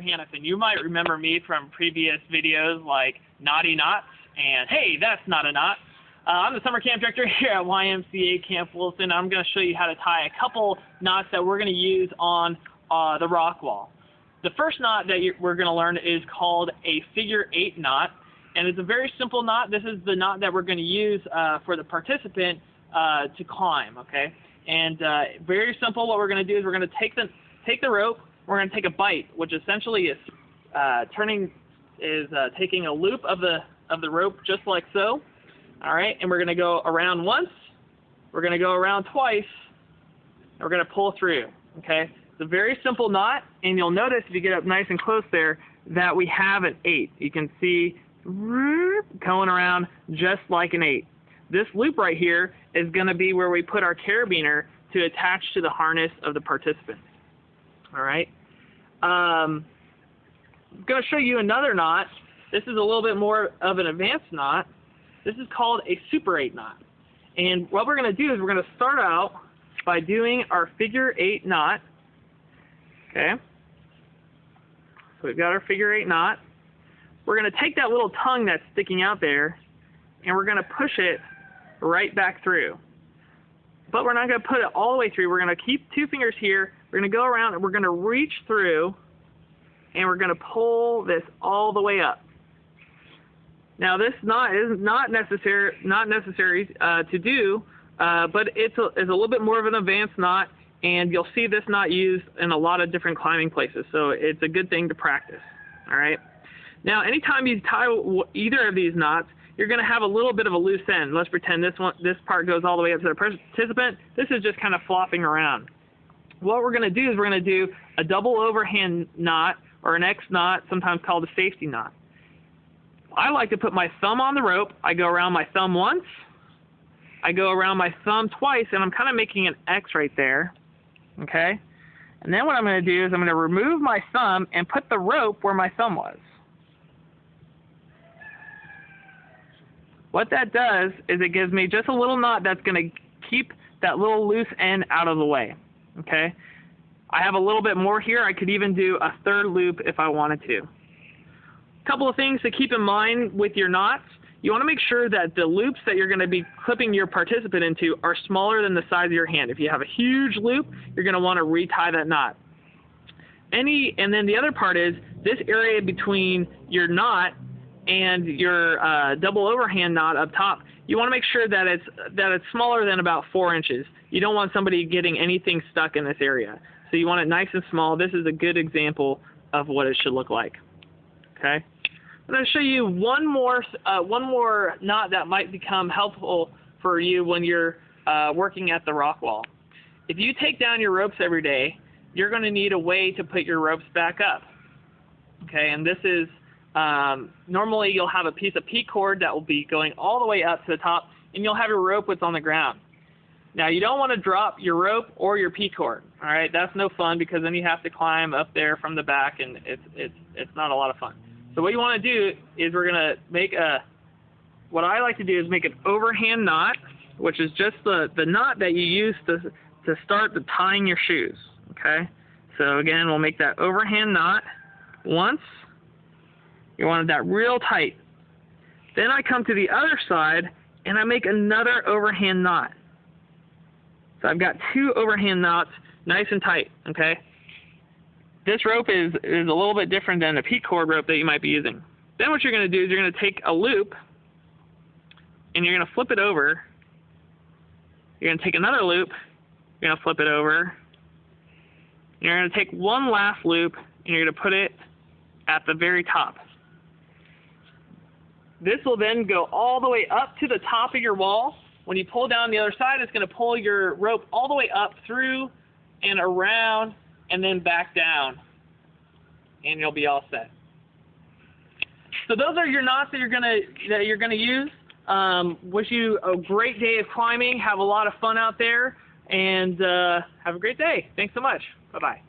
Hannafin. You might remember me from previous videos like Naughty Knots and Hey, That's Not a Knot. I'm the summer camp director here at YMCA Camp Wilson. I'm going to show you how to tie a couple knots that we're going to use on the rock wall. The first knot that we're going to learn is called a figure 8 knot, and it's a very simple knot. This is the knot that we're going to use for the participant to climb, okay? And very simple. What we're going to do is we're going to take the rope. We're going to take a bite, which essentially is taking a loop of the rope just like so. All right, and we're going to go around once. We're going to go around twice. And we're going to pull through. Okay, it's a very simple knot, and you'll notice if you get up nice and close there that we have an 8. You can see going around just like an 8. This loop right here is going to be where we put our carabiner to attach to the harness of the participant. All right. I'm going to show you another knot. This is a little bit more of an advanced knot. This is called a Super 8 knot. And what we're going to do is we're going to start out by doing our figure 8 knot. Okay. So we've got our figure 8 knot. We're going to take that little tongue that's sticking out there, and we're going to push it right back through. But we're not going to put it all the way through. We're going to keep 2 fingers here. We're going to go around and we're going to reach through, and we're going to pull this all the way up. Now this knot is not necessary to do, but it's a little bit more of an advanced knot, and you'll see this knot used in a lot of different climbing places. So it's a good thing to practice. All right. Now anytime you tie either of these knots, you're going to have a little bit of a loose end. Let's pretend this part goes all the way up to the participant. This is just kind of flopping around. What we're going to do is we're going to do a double overhand knot, or an X knot, sometimes called a safety knot. I like to put my thumb on the rope. I go around my thumb once. I go around my thumb twice, and I'm kind of making an X right there. Okay? And then what I'm going to do is I'm going to remove my thumb and put the rope where my thumb was. What that does is it gives me just a little knot that's going to keep that little loose end out of the way. Okay? I have a little bit more here. I could even do a third loop if I wanted to. Couple of things to keep in mind with your knots. You want to make sure that the loops that you're going to be clipping your participant into are smaller than the size of your hand. If you have a huge loop, you're going to want to retie that knot. And then the other part is this area between your knot and your double overhand knot up top. You want to make sure that it's smaller than about 4 inches. You don't want somebody getting anything stuck in this area. So you want it nice and small. This is a good example of what it should look like. Okay. I'm going to show you one more knot that might become helpful for you when you're working at the rock wall. If you take down your ropes every day, you're going to need a way to put your ropes back up. Okay, and this is normally you'll have a piece of P cord that will be going all the way up to the top, and you'll have your rope that's on the ground. Now you don't want to drop your rope or your P cord. All right, that's no fun because then you have to climb up there from the back, and it's not a lot of fun. So what you want to do is we're going to make what I like to do is make an overhand knot, which is just the knot that you use to start the tying your shoes. Okay, so again, we'll make that overhand knot once. You want that real tight. Then I come to the other side and I make another overhand knot. So I've got 2 overhand knots, nice and tight. Okay. This rope is a little bit different than the P-cord rope that you might be using. Then what you're going to do is you're going to take a loop and you're going to flip it over. You're going to take another loop. You're going to flip it over. You're going to take one last loop and you're going to put it at the very top. This will then go all the way up to the top of your wall. When you pull down the other side, it's going to pull your rope all the way up through and around and then back down, and you'll be all set. So those are your knots that you're gonna use. Wish you a great day of climbing. Have a lot of fun out there, and have a great day. Thanks so much. Bye-bye.